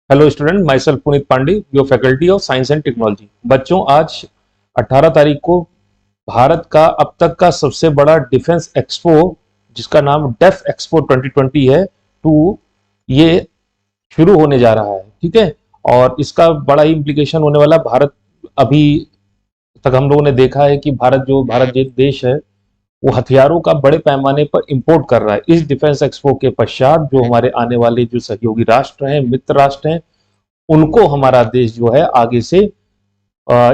Hello student, myself Puneet Pandey, your faculty of science and technology. बच्चों, आज 18 तारीख को भारत का अब तक का सबसे बड़ा डिफेंस एक्सपो, जिसका नाम डेफ एक्सपो 2020 है, ये शुरू होने जा रहा है। ठीक है, और इसका बड़ा ही इम्प्लीकेशन होने वाला। भारत अभी तक हम लोगों ने देखा है कि भारत देश है, वो हथियारों का बड़े पैमाने पर इंपोर्ट कर रहा है। इस डिफेंस एक्सपो के पश्चात जो हमारे आने वाले जो सहयोगी राष्ट्र हैं, मित्र राष्ट्र हैं, उनको हमारा देश जो है आगे से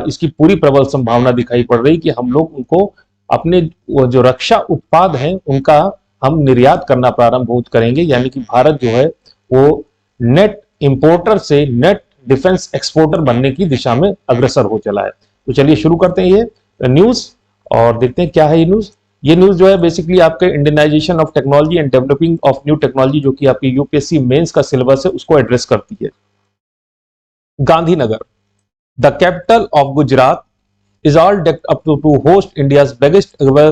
इसकी पूरी प्रबल संभावना दिखाई पड़ रही कि हम लोग उनको अपने जो रक्षा उत्पाद हैं उनका हम निर्यात करना प्रारंभ करेंगे। यानी कि भारत जो है वो नेट इंपोर्टर से नेट डिफेंस एक्सपोर्टर बनने की दिशा में अग्रसर हो चला है। तो चलिए शुरू करते हैं ये न्यूज और देखते हैं क्या है ये न्यूज। ये न्यूज जो है बेसिकली आपके Indianisation of technology and developing of new technology, जो कि आपकी यूपीएससी मेंस का सिलेबस है, उसको एड्रेस करती है। Gandhinagar, the capital of Gujarat, is all decked up to host India's biggest ever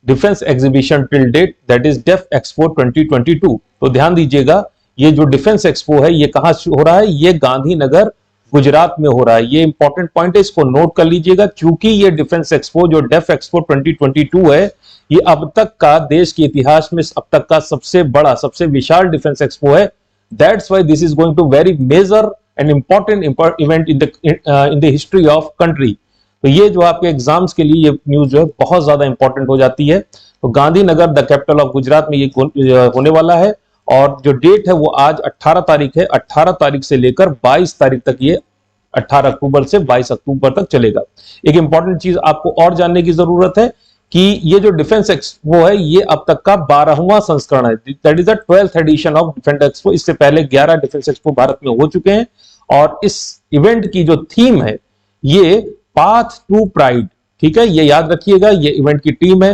defense exhibition till date, that is DEF Expo 2022। तो ध्यान दीजिएगा, ये जो डिफेंस एक्सपो है ये कहाँ हो रहा है? ये गांधीनगर गुजरात में हो रहा है। ये इंपॉर्टेंट पॉइंट है, इसको नोट कर लीजिएगा, क्योंकि ये डिफेंस एक्सपो जो डेफ एक्सपो 2022 है, ये अब तक का देश के इतिहास में अब तक का सबसे बड़ा, सबसे विशाल डिफेंस एक्सपो है। That's why this is going to very major and important event in the history of country. तो ये जो आपके एग्जाम्स के लिए ये न्यूज जो है बहुत ज्यादा इंपॉर्टेंट हो जाती है। तो Gandhinagar the capital of Gujarat में ये होने वाला है, और जो डेट है वो आज 18 तारीख है। 18 तारीख से लेकर 22 तारीख तक, ये 18 अक्टूबर से 22 अक्टूबर तक चलेगा। एक इंपॉर्टेंट चीज आपको और जानने की जरूरत है कि ये जो डिफेंस एक्सपो है ये अब तक का 12वां संस्करण है। That is the 12th edition of defence expo. इससे पहले 11 डिफेंस एक्सपो भारत में हो चुके हैं, और इस इवेंट की जो थीम है ये पाथ टू प्राइड। ठीक है, ये याद रखिएगा, ये इवेंट की थीम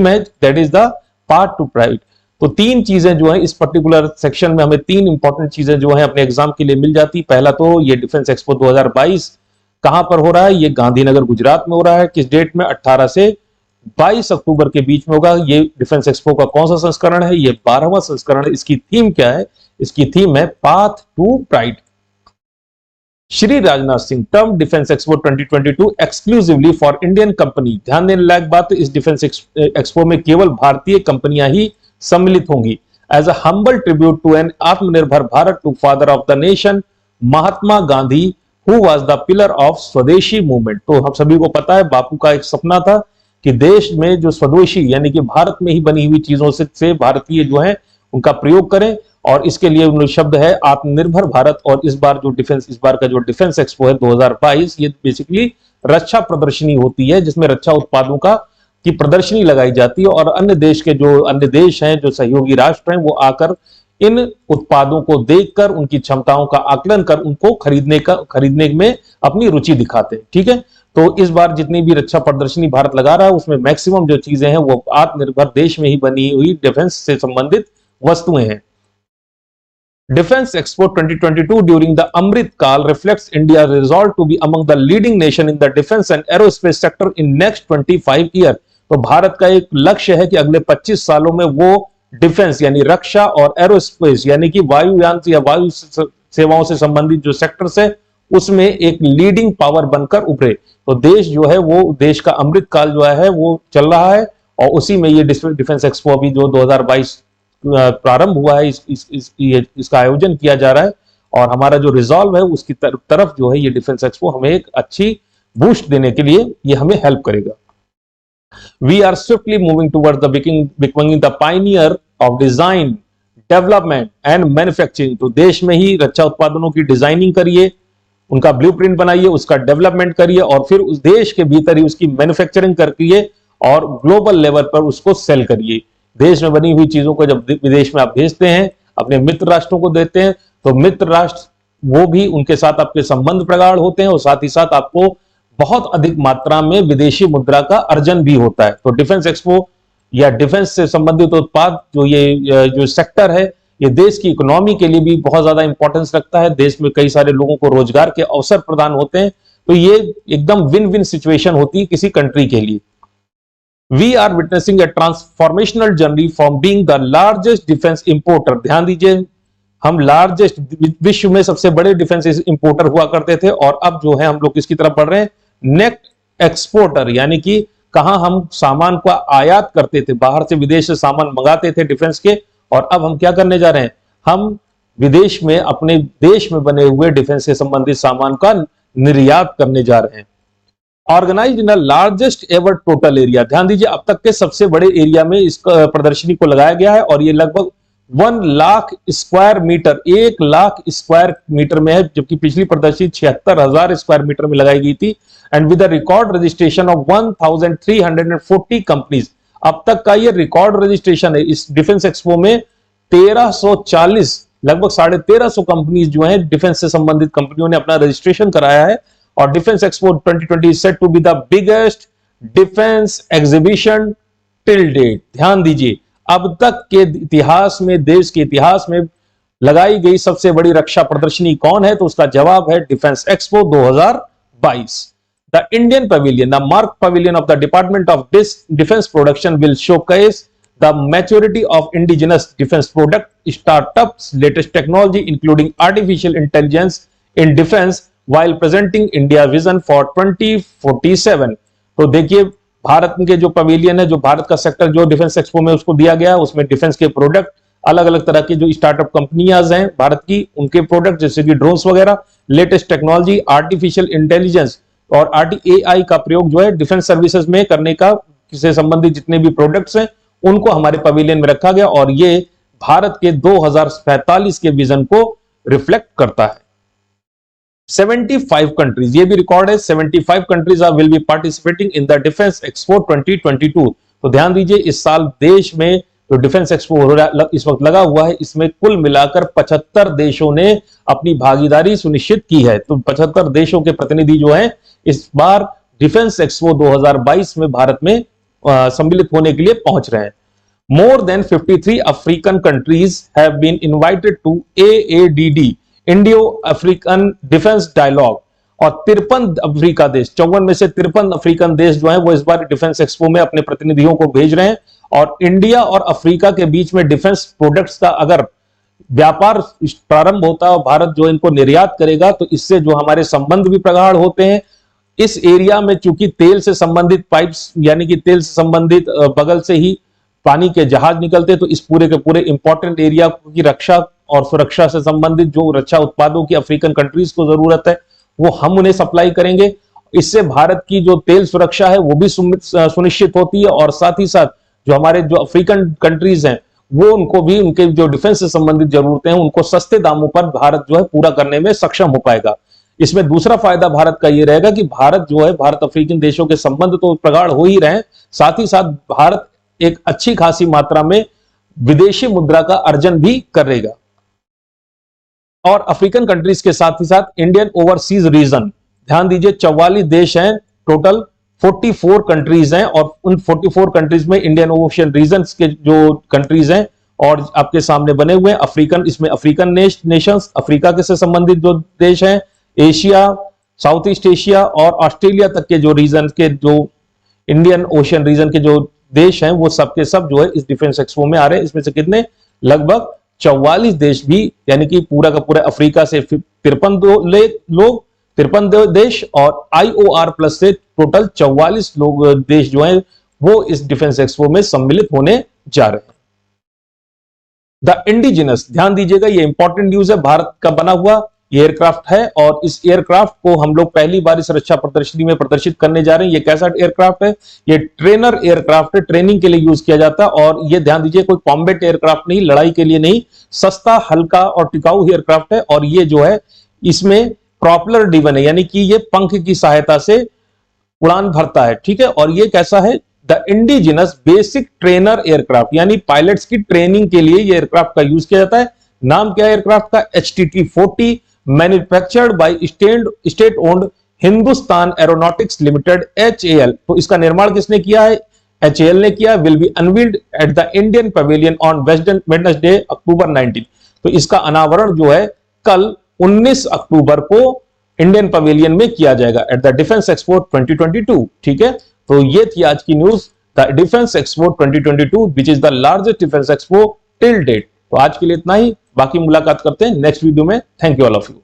है that is the path to pride. तो तीन चीजें जो है इस पर्टिकुलर सेक्शन में, हमें तीन इंपॉर्टेंट चीजें जो है अपने एग्जाम के लिए मिल जाती। पहला तो ये डिफेंस एक्सपो 2022 कहां पर हो रहा है? ये गांधीनगर गुजरात में हो रहा है। किस डेट में? 18 से 22 अक्टूबर के बीच में होगा। ये डिफेंस एक्सपो का कौन सा संस्करण है? ये 12वां संस्करण है। इसकी थीम क्या है? इसकी थीम है path to pride. Shri Rajnath Singh term defence expo 2022 exclusively for Indian company. ध्यान देने लायक बात, इस डिफेंस एक्सपो में केवल भारतीय कंपनियां ही सम्मिलित होंगी। As a humble tribute to an Atmanirbhar Bharat to father of the nation Mahatma Gandhi, who was the pillar of swadeshi movement. तो हम सभी को पता है, बापू का एक सपना था कि देश में जो स्वदेशी यानी कि भारत में ही बनी हुई चीजों से भारतीय जो है उनका प्रयोग करें, और इसके लिए उन्होंने शब्द है आत्मनिर्भर भारत। और इस बार का जो डिफेंस एक्सपो है 2022, ये बेसिकली रक्षा प्रदर्शनी होती है, जिसमें रक्षा उत्पादों की प्रदर्शनी लगाई जाती है, और अन्य देश हैं, जो सहयोगी राष्ट्र हैं, वो आकर इन उत्पादों को देखकर उनकी क्षमताओं का आकलन कर उनको खरीदने में अपनी रुचि दिखाते हैं। ठीक है, तो इस बार जितनी भी रक्षा प्रदर्शनी भारत लगा रहा है उसमें मैक्सिमम जो चीजें हैं वो आत्मनिर्भर देश में ही बनी हुई डिफेंस से संबंधित वस्तुएं हैं। Defense Expo 2022 during the Amrit Kaal reflects India's resolve to be among the leading nation in the defense and aerospace sector in next 25 years। तो भारत का एक लक्ष्य है कि अगले 25 सालों में वो डिफेंस यानी रक्षा और एरोस्पेस यानी कि वायुयान या वायु सेवाओं से संबंधित जो सेक्टर्स है उसमें एक लीडिंग पावर बनकर उभरे। तो देश जो है वो, देश का अमृत काल जो है वो चल रहा है, और उसी में ये डिफेंस एक्सपो अभी जो 2022 प्रारंभ हुआ है, इसका आयोजन किया जा रहा है, और हमारा जो रिजॉल्व है उसकी तरफ जो है ये डिफेंस एक्सपो हमें एक अच्छी बूस्ट देने के लिए ये हमें हेल्प करेगा। We are swiftly moving towards the becoming the pioneer of design, development and manufacturing. तो देश में ही रक्षा उत्पादनों की डिजाइनिंग करिए, उनका ब्लूप्रिंट बनाइए, उसका डेवलपमेंट करिए, और फिर उस देश के भीतर ही उसकी मैन्युफैक्चरिंग करिए और ग्लोबल लेवल पर उसको सेल करिए। देश में बनी हुई चीजों को जब विदेश में आप भेजते हैं, अपने मित्र राष्ट्रों को देते हैं, तो मित्र राष्ट्र वो भी, उनके साथ आपके संबंध प्रगाढ़ होते हैं, और साथ ही साथ आपको बहुत अधिक मात्रा में विदेशी मुद्रा का अर्जन भी होता है। तो डिफेंस एक्सपो या डिफेंस से संबंधित उत्पाद जो सेक्टर है, ये देश की इकोनॉमी के लिए भी बहुत ज्यादा इंपॉर्टेंस रखता है। देश में कई सारे लोगों को रोजगार के अवसर प्रदान होते हैं, तो ये एकदम विन विन सिचुएशन होती है किसी कंट्री के लिए। We are witnessing a transformational journey from being the largest defense importer। ध्यान दीजिए, हम लार्जेस्ट विश्व में सबसे बड़े डिफेंस इंपोर्टर हुआ करते थे, और अब जो है हम लोग किसकी तरफ बढ़ रहे हैं, नेट एक्सपोर्टर, यानी कि कहां हम सामान का आयात करते थे, बाहर से विदेश से सामान मंगाते थे डिफेंस के, और अब हम क्या करने जा रहे हैं, हम विदेश में अपने देश में बने हुए डिफेंस से संबंधित सामान का निर्यात करने जा रहे हैं। Organised in the largest ever total area, ध्यान दीजिए अब तक के सबसे बड़े एरिया में इस प्रदर्शनी को लगाया गया है, और ये लगभग 1 lakh square metre, 1 lakh square metre में है, जबकि पिछली प्रदर्शनी 76,000 स्क्वायर मीटर में लगाई गई थी। And with the record registration of 1340 companies, अब तक का ये रिकॉर्ड रजिस्ट्रेशन है इस डिफेंस एक्सपो में। 1340, लगभग 1350 कंपनीज जो है डिफेंस से संबंधित कंपनियों ने अपना रजिस्ट्रेशन कराया है। और defence expo 2020 is set to be the biggest defence exhibition till date. ध्यान दीजिए, अब तक के इतिहास में, देश के इतिहास में लगाई गई सबसे बड़ी रक्षा प्रदर्शनी कौन है, तो उसका जवाब है defence expo 2022। The Indian pavilion, the mark pavilion of the department of defence production will showcase the maturity of indigenous defense product startups, latest technology including artificial intelligence in defense while presenting India vision for 2047। तो देखिए भारत के जो pavilion है, जो भारत का sector जो defence expo में उसको दिया गया है, उसमें डिफेंस के प्रोडक्ट, अलग अलग तरह के जो स्टार्टअप कंपनियां हैं भारत की, उनके प्रोडक्ट जैसे कि ड्रोन्स वगैरह, लेटेस्ट टेक्नोलॉजी, आर्टिफिशियल इंटेलिजेंस और RTAI का प्रयोग जो है डिफेंस सर्विसेज में करने का से संबंधित जितने भी प्रोडक्ट्स हैं उनको हमारे पवेलियन में रखा गया, और ये भारत के 2045 के विजन को रिफ्लेक्ट करता है। 75 कंट्रीज, ये भी रिकॉर्ड है, 75 countries will be participating in the defence expo 2022। तो ध्यान दीजिए इस साल देश में जो डिफेंस एक्सपो इस वक्त लगा हुआ है, इसमें कुल मिलाकर 75 देशों ने अपनी भागीदारी सुनिश्चित की है। तो 75 देशों के प्रतिनिधि जो हैं इस बार डिफेंस एक्सपो 2022 में भारत में सम्मिलित होने के लिए पहुंच रहे हैं। More than 53 African countries have been invited to AADD, Indo African defence dialogue, और 53 अफ्रीका देश, 54 में से 53 अफ्रीकन देश जो है वो इस बार डिफेंस एक्सपो में अपने प्रतिनिधियों को भेज रहे हैं। और इंडिया और अफ्रीका के बीच में डिफेंस प्रोडक्ट्स का अगर व्यापार प्रारंभ होता है, भारत जो इनको निर्यात करेगा, तो इससे जो हमारे संबंध भी प्रगाढ़ होते हैं। इस एरिया में चूंकि तेल से संबंधित पाइप्स, यानी कि तेल से संबंधित बगल से ही पानी के जहाज निकलते, तो इस पूरे के पूरे इंपॉर्टेंट एरिया की रक्षा और सुरक्षा से संबंधित जो रक्षा उत्पादों की अफ्रीकन कंट्रीज को जरूरत है वो हम उन्हें सप्लाई करेंगे। इससे भारत की जो तेल सुरक्षा है वो भी सुनिश्चित होती है, और साथ ही साथ जो हमारे जो अफ्रीकन कंट्रीज हैं वो उनको भी उनके जो डिफेंस से संबंधित जरूरतें हैं उनको सस्ते दामों पर भारत जो है पूरा करने में सक्षम हो पाएगा। इसमें दूसरा फायदा भारत का ये रहेगा कि भारत जो है, भारत अफ्रीकन देशों के संबंध तो प्रगाढ़ हो ही रहे, साथ ही साथ भारत एक अच्छी खासी मात्रा में विदेशी मुद्रा का अर्जन भी करेगा। और अफ्रीकन कंट्रीज के साथ ही साथ इंडियन ओवरसीज रीजन, ध्यान दीजिए 44 देश हैं टोटल, 44 कंट्रीज हैं, और उन 44 कंट्रीज में इंडियन ओशियन रीजन के जो कंट्रीज हैं और आपके सामने बने हुए हैं अफ्रीकन, इसमें अफ्रीकन नेशंस, अफ्रीका के से संबंधित जो देश हैं, एशिया, साउथ ईस्ट एशिया और ऑस्ट्रेलिया तक के जो रीजन के, जो इंडियन ओशियन रीजन के जो देश हैं, वो सब के सब जो है इस डिफेंस एक्सपो में आ रहे हैं। इसमें से कितने, लगभग 44 देश भी, यानी कि पूरा का पूरा अफ्रीका से 53 देश और IOR प्लस से टोटल 44 देश जो हैं वो इस डिफेंस एक्सपो में सम्मिलित होने जा रहे हैं। द इंडिजिनस, ध्यान दीजिएगा ये इंपॉर्टेंट न्यूज है, भारत का बना हुआ ये एयरक्राफ्ट है, और इस एयरक्राफ्ट को हम लोग पहली बार इस रक्षा प्रदर्शनी में प्रदर्शित करने जा रहे हैं। ये कैसा एयरक्राफ्ट है, ये ट्रेनर एयरक्राफ्ट है, ट्रेनिंग के लिए यूज किया जाता है, और ये ध्यान दीजिए कोई कॉम्बैट एयरक्राफ्ट नहीं, लड़ाई के लिए नहीं, सस्ता, हल्का और टिकाऊ एयरक्राफ्ट है। और ये जो है इसमें प्रॉपलर ड्रिवन है, यानी कि ये पंख की सहायता से उड़ान भरता है, ठीक है। और ये कैसा है, the indigenous basic trainer aircraft, यानी पायलट्स की ट्रेनिंग के लिए ये एयरक्राफ्ट का यूज किया जाता है। नाम क्या है एयरक्राफ्ट का, HTT-40, manufactured by state owned Hindustan aeronautics limited HAL। तो इसका निर्माण किसने किया है, HAL ने किया। Will be unveiled at the Indian pavilion on Wednesday October 19। तो इसका अनावरण जो है कल 19 अक्टूबर को इंडियन पवेलियन में किया जाएगा एट द डिफेंस एक्सपो 2022, ठीक है। तो ये थी आज की news, the defence expo 2022 which is the largest defence expo till date. तो आज के लिए इतना ही। बाकी मुलाकात करते हैं नेक्स्ट वीडियो में। Thank you all of you.